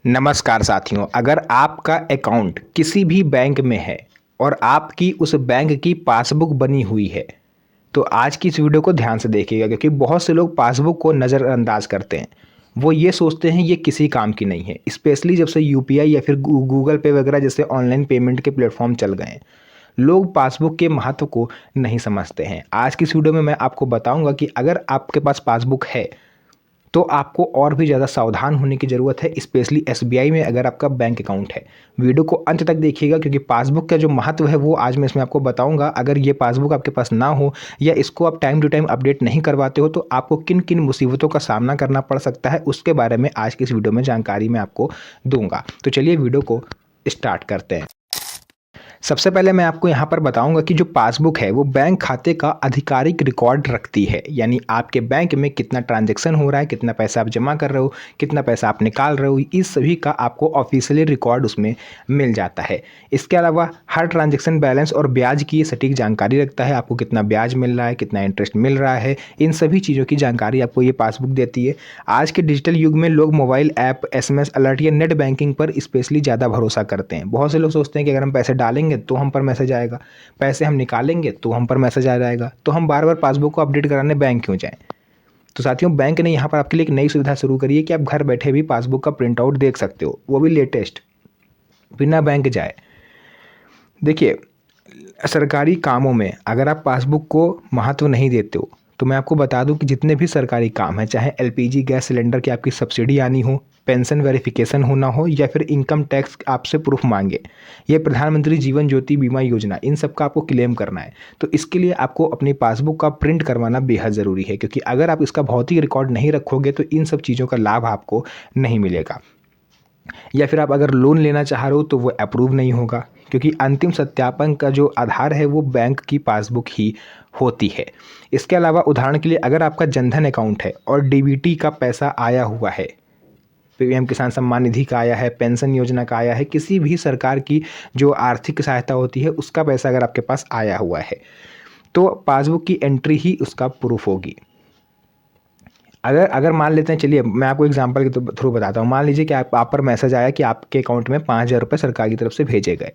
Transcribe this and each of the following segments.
नमस्कार साथियों, अगर आपका अकाउंट किसी भी बैंक में है और आपकी उस बैंक की पासबुक बनी हुई है तो आज की इस वीडियो को ध्यान से देखिएगा क्योंकि बहुत से लोग पासबुक को नज़रअंदाज करते हैं। वो ये सोचते हैं ये किसी काम की नहीं है, स्पेशली जब से यूपीआई या फिर गूगल पे वगैरह जैसे ऑनलाइन पेमेंट के प्लेटफॉर्म चल गए हैं। लोग पासबुक के महत्व को नहीं समझते हैं। आज की इस वीडियो में मैं आपको बताऊंगा कि अगर आपके पास पासबुक है तो आपको और भी ज़्यादा सावधान होने की ज़रूरत है, स्पेशली एसबीआई में अगर आपका बैंक अकाउंट है। वीडियो को अंत तक देखिएगा क्योंकि पासबुक का जो महत्व है वो आज मैं इसमें आपको बताऊंगा। अगर ये पासबुक आपके पास ना हो या इसको आप टाइम टू टाइम अपडेट नहीं करवाते हो तो आपको किन किन मुसीबतों का सामना करना पड़ सकता है, उसके बारे में आज की इस वीडियो में जानकारी मैं आपको दूंगा। तो चलिए वीडियो को स्टार्ट करते हैं। सबसे पहले मैं आपको यहाँ पर बताऊंगा कि जो पासबुक है वो बैंक खाते का आधिकारिक रिकॉर्ड रखती है, यानी आपके बैंक में कितना ट्रांजैक्शन हो रहा है, कितना पैसा आप जमा कर रहे हो, कितना पैसा आप निकाल रहे हो, इस सभी का आपको ऑफिशियली रिकॉर्ड उसमें मिल जाता है। इसके अलावा हर ट्रांजैक्शन बैलेंस और ब्याज की सटीक जानकारी रखता है। आपको कितना ब्याज मिल रहा है, कितना इंटरेस्ट मिल रहा है, इन सभी चीज़ों की जानकारी आपको ये पासबुक देती है। आज के डिजिटल युग में लोग मोबाइल ऐप, एसएमएस अलर्ट या नेट बैंकिंग पर स्पेशली ज़्यादा भरोसा करते हैं। बहुत से लोग सोचते हैं कि अगर हम पैसे डालेंगे तो हम पर मैसेज आएगा, पैसे हम निकालेंगे तो हम पर मैसेज आ जाएगा, तो हम बार बार पासबुक को अपडेट कराने बैंक क्यों जाएं। तो साथियों, बैंक ने यहाँ पर आपके लिए एक नई सुविधा शुरू करी है कि आप घर बैठे भी पासबुक का प्रिंट आउट देख सकते हो, वो भी लेटेस्ट, बिना बैंक जाए। देखिए, सरकारी कामों में अगर आप पासबुक को महत्व नहीं देते हो तो मैं आपको बता दूं कि जितने भी सरकारी काम हैं, चाहे एलपीजी गैस सिलेंडर की आपकी सब्सिडी आनी हो, पेंशन वेरिफिकेशन होना हो या फिर इनकम टैक्स आपसे प्रूफ मांगे, ये प्रधानमंत्री जीवन ज्योति बीमा योजना, इन सब का आपको क्लेम करना है तो इसके लिए आपको अपनी पासबुक का प्रिंट करवाना बेहद ज़रूरी है, क्योंकि अगर आप इसका भौतिक रिकॉर्ड नहीं रखोगे तो इन सब चीज़ों का लाभ आपको नहीं मिलेगा। या फिर आप अगर लोन लेना चाह रहे हो तो वो अप्रूव नहीं होगा, क्योंकि अंतिम सत्यापन का जो आधार है वो बैंक की पासबुक ही होती है। इसके अलावा उदाहरण के लिए अगर आपका जनधन अकाउंट है और डीबीटी का पैसा आया हुआ है, पीएम किसान सम्मान निधि का आया है, पेंशन योजना का आया है, किसी भी सरकार की जो आर्थिक सहायता होती है उसका पैसा अगर आपके पास आया हुआ है तो पासबुक की एंट्री ही उसका प्रूफ होगी। अगर अगर मान लेते हैं, चलिए मैं आपको एग्जांपल के थ्रू बताता हूँ। मान लीजिए कि आप पर मैसेज आया कि आपके अकाउंट में 5,000 रुपये सरकार की तरफ से भेजे गए,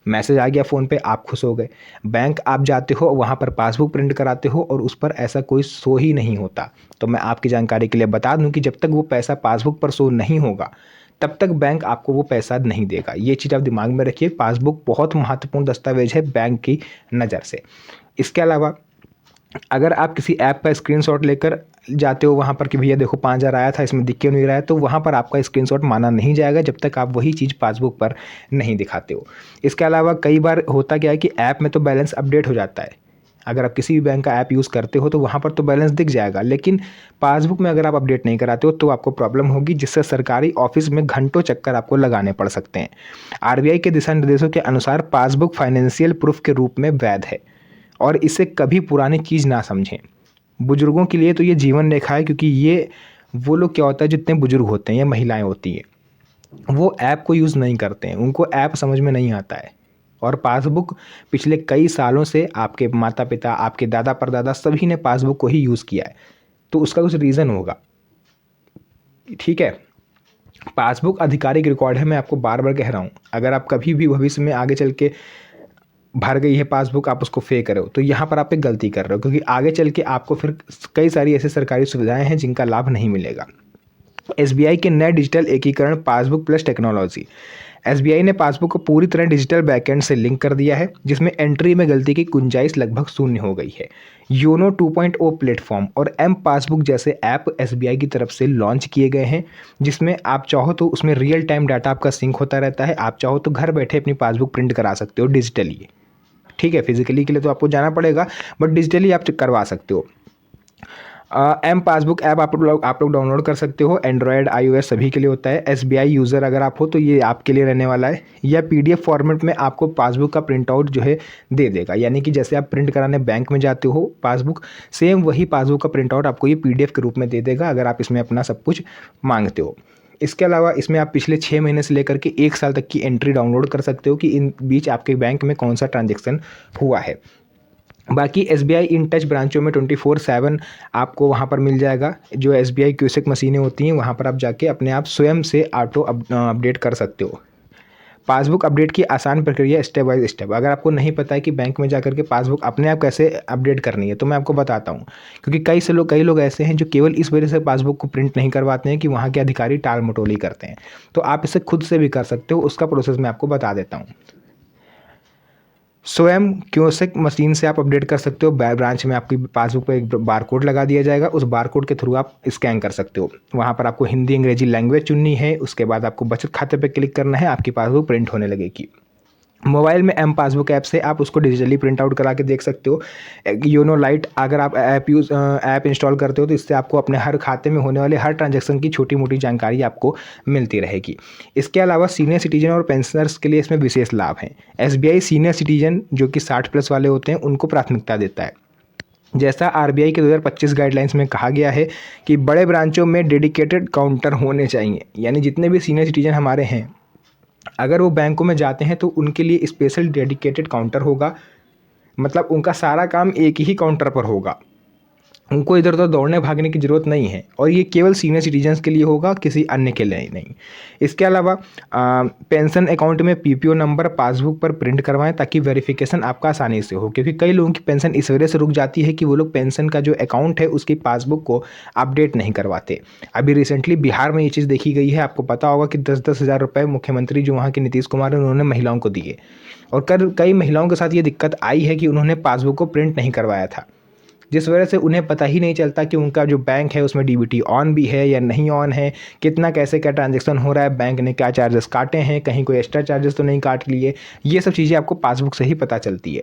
मैसेज आ गया फ़ोन पे, आप खुश हो गए। बैंक आप जाते हो, वहाँ पर पासबुक प्रिंट कराते हो और उस पर ऐसा कोई शो ही नहीं होता। तो मैं आपकी जानकारी के लिए बता दूं कि जब तक वो पैसा पासबुक पर शो नहीं होगा तब तक बैंक आपको वो पैसा नहीं देगा। ये चीज़ आप दिमाग में रखिए, पासबुक बहुत महत्वपूर्ण दस्तावेज है बैंक की नज़र से। इसके अलावा अगर आप किसी ऐप का स्क्रीनशॉट लेकर जाते हो वहाँ पर कि भैया देखो 5,000 आया था, इसमें दिख क्यों नहीं रहा है, तो वहाँ पर आपका स्क्रीनशॉट माना नहीं जाएगा जब तक आप वही चीज़ पासबुक पर नहीं दिखाते हो। इसके अलावा कई बार होता क्या है कि ऐप में तो बैलेंस अपडेट हो जाता है, अगर आप किसी भी बैंक का ऐप यूज़ करते हो तो वहाँ पर तो बैलेंस दिख जाएगा, लेकिन पासबुक में अगर आप अपडेट नहीं कराते हो तो आपको प्रॉब्लम होगी, जिससे सरकारी ऑफिस में घंटों चक्कर आपको लगाने पड़ सकते हैं। आरबीआई के दिशा निर्देशों के अनुसार पासबुक फाइनेंशियल प्रूफ के रूप में वैध है और इसे कभी पुरानी चीज़ ना समझें। बुजुर्गों के लिए तो ये जीवन रेखा है, क्योंकि ये वो लोग क्या होता है, जितने बुजुर्ग होते हैं या महिलाएं होती हैं वो ऐप को यूज़ नहीं करते हैं, उनको ऐप समझ में नहीं आता है। और पासबुक पिछले कई सालों से आपके माता पिता, आपके दादा परदादा सभी ने पासबुक को ही यूज़ किया है, तो उसका कुछ रीज़न होगा। ठीक है, पासबुक आधिकारिक रिकॉर्ड है, मैं आपको बार बार कह रहा हूँ। अगर आप कभी भी भविष्य में आगे चल के भर गई है पासबुक, आप उसको फेंक रहे हो तो यहाँ पर आप एक गलती कर रहे हो, क्योंकि आगे चल के आपको फिर कई सारी ऐसी सरकारी सुविधाएं हैं जिनका लाभ नहीं मिलेगा। एसबीआई के नए डिजिटल एकीकरण पासबुक प्लस टेक्नोलॉजी, एसबीआई ने पासबुक को पूरी तरह डिजिटल बैकएंड से लिंक कर दिया है, जिसमें एंट्री में गलती की गुंजाइश लगभग शून्य हो गई है। योनो 2.0 प्लेटफॉर्म और एम पासबुक जैसे ऐप एसबीआई की तरफ से लॉन्च किए गए हैं, जिसमें आप चाहो तो उसमें रियल टाइम डाटा आपका सिंक होता रहता है। आप चाहो तो घर बैठे अपनी पासबुक प्रिंट करा सकते हो डिजिटली। ठीक है, फिजिकली के लिए तो आपको जाना पड़ेगा, बट डिजिटली आप करवा सकते हो। एम पासबुक ऐप आप लोग डाउनलोड कर सकते हो, एंड्रॉयड आईओएस सभी के लिए होता है। एसबीआई यूज़र अगर आप हो तो ये आपके लिए रहने वाला है। या पीडीएफ फॉर्मेट में आपको पासबुक का प्रिंट आउट जो है दे देगा, यानी कि जैसे आप प्रिंट कराने बैंक में जाते हो पासबुक, सेम वही पासबुक का प्रिंट आउट आपको ये पीडीएफ के रूप में दे देगा, अगर आप इसमें अपना सब कुछ मांगते हो। इसके अलावा इसमें आप पिछले 6 महीने से लेकर के 1 साल तक की एंट्री डाउनलोड कर सकते हो कि इन बीच आपके बैंक में कौन सा ट्रांजेक्शन हुआ है। बाकी SBI इन टच ब्रांचों में 24/7 आपको वहाँ पर मिल जाएगा। जो SBI क्यूसेक मशीनें होती हैं वहाँ पर आप जाके अपने आप स्वयं से ऑटो अपडेट कर सकते हो। पासबुक अपडेट की आसान प्रक्रिया स्टेप बाय स्टेप। अगर आपको नहीं पता है कि बैंक में जाकर के पासबुक अपने आप कैसे अपडेट करनी है तो मैं आपको बताता हूँ, क्योंकि कई लोग ऐसे हैं जो केवल इस वजह से पासबुक को प्रिंट नहीं करवाते हैं कि वहाँ के अधिकारी टाल मटोली करते हैं। तो आप इसे खुद से भी कर सकते हो, उसका प्रोसेस मैं आपको बता देता हूँ। स्वयं क्यूसेक मशीन से आप अपडेट कर सकते हो। ब्रांच में आपकी पासबुक पे एक बार कोड लगा दिया जाएगा, उस बार कोड के थ्रू आप स्कैन कर सकते हो। वहाँ पर आपको हिंदी अंग्रेजी लैंग्वेज चुननी है, उसके बाद आपको बचत खाते पे क्लिक करना है, आपकी पासबुक प्रिंट होने लगेगी। मोबाइल में एम पासबुक ऐप से आप उसको डिजिटली प्रिंट आउट करा के देख सकते हो। योनो लाइट अगर आप ऐप इंस्टॉल करते हो तो इससे आपको अपने हर खाते में होने वाले हर ट्रांजैक्शन की छोटी मोटी जानकारी आपको मिलती रहेगी। इसके अलावा सीनियर सिटीजन और पेंशनर्स के लिए इसमें विशेष लाभ हैं। SBI सीनियर सिटीजन जो कि 60+ वाले होते हैं उनको प्राथमिकता देता है। जैसा RBI के 2025 गाइडलाइंस में कहा गया है कि बड़े ब्रांचों में डेडिकेटेड काउंटर होने चाहिए, यानी जितने भी सीनियर सिटीजन हमारे हैं अगर वो बैंकों में जाते हैं तो उनके लिए स्पेशल डेडिकेटेड काउंटर होगा। मतलब उनका सारा काम एक ही काउंटर पर होगा, उनको इधर उधर दौड़ने भागने की ज़रूरत नहीं है, और ये केवल सीनियर सिटीजन्स के लिए होगा, किसी अन्य के लिए नहीं। इसके अलावा पेंशन अकाउंट में PPO नंबर पासबुक पर प्रिंट करवाएं ताकि वेरिफिकेशन आपका आसानी से हो, क्योंकि कई लोगों की पेंशन इस वजह से रुक जाती है कि वो लोग पेंशन का जो अकाउंट है उसकी पासबुक को अपडेट नहीं करवाते। अभी रिसेंटली बिहार में ये चीज़ देखी गई है, आपको पता होगा कि 10-10 हज़ार रुपये मुख्यमंत्री जो वहाँ के नीतीश कुमार हैं उन्होंने महिलाओं को दिए, और कई महिलाओं के साथ ये दिक्कत आई है कि उन्होंने पासबुक को प्रिंट नहीं करवाया था, जिस वजह से उन्हें पता ही नहीं चलता कि उनका जो बैंक है उसमें DBT ऑन भी है या नहीं ऑन है, कितना कैसे क्या ट्रांजैक्शन हो रहा है, बैंक ने क्या चार्जेस काटे हैं, कहीं कोई एक्स्ट्रा चार्जेस तो नहीं काट लिए। ये सब चीज़ें आपको पासबुक से ही पता चलती है।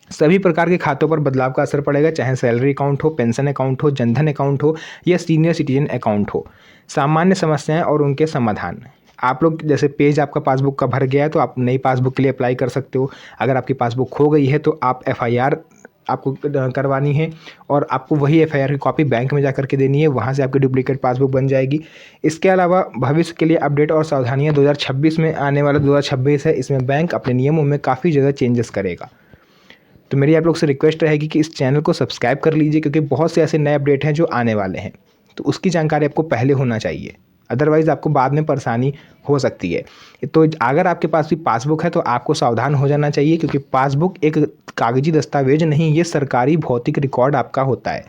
सभी प्रकार के खातों पर बदलाव का असर पड़ेगा, चाहे सैलरी अकाउंट हो, पेंशन अकाउंट हो, जनधन अकाउंट हो या सीनियर सिटीजन अकाउंट हो। सामान्य समस्याएं और उनके समाधान। आप लोग जैसे पेज आपका पासबुक का भर गया है तो आप नई पासबुक के लिए अप्लाई कर सकते हो। अगर आपकी पासबुक खो गई है तो आप FIR आपको करवानी है, और आपको वही FIR की कॉपी बैंक में जा कर के देनी है, वहाँ से आपकी डुप्लीकेट पासबुक बन जाएगी। इसके अलावा भविष्य के लिए अपडेट और सावधानियाँ 2026 में आने वाला 2026 है, इसमें बैंक अपने नियमों में काफ़ी ज़्यादा चेंजेस करेगा। तो मेरी आप लोग से रिक्वेस्ट रहेगी कि इस चैनल को सब्सक्राइब कर लीजिए, क्योंकि बहुत से ऐसे नए अपडेट हैं जो आने वाले हैं, तो उसकी जानकारी आपको पहले होना चाहिए, अदरवाइज़ आपको बाद में परेशानी हो सकती है। तो अगर आपके पास भी पासबुक है तो आपको सावधान हो जाना चाहिए, क्योंकि पासबुक एक कागजी दस्तावेज नहीं, ये सरकारी भौतिक रिकॉर्ड आपका होता है,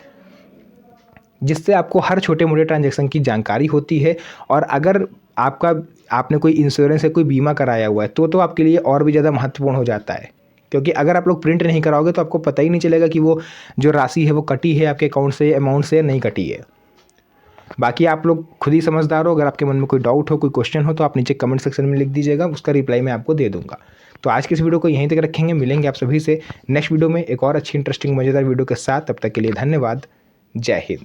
जिससे आपको हर छोटे मोटे ट्रांजैक्शन की जानकारी होती है। और अगर आपने कोई इंश्योरेंस या कोई बीमा कराया हुआ है तो आपके लिए और भी ज़्यादा महत्वपूर्ण हो जाता है, क्योंकि अगर आप लोग प्रिंट नहीं कराओगे तो आपको पता ही नहीं चलेगा कि वो जो राशि है वो कटी है आपके अकाउंट से, अमाउंट से, या नहीं कटी है। बाकी आप लोग खुद ही समझदार हो, अगर आपके मन में कोई डाउट हो, कोई क्वेश्चन हो तो आप नीचे कमेंट सेक्शन में लिख दीजिएगा, उसका रिप्लाई मैं आपको दे दूंगा। तो आज की इस वीडियो को यहीं तक रखेंगे, मिलेंगे आप सभी से नेक्स्ट वीडियो में एक और अच्छी इंटरेस्टिंग मज़ेदार वीडियो के साथ। तब तक के लिए धन्यवाद। जय हिंद।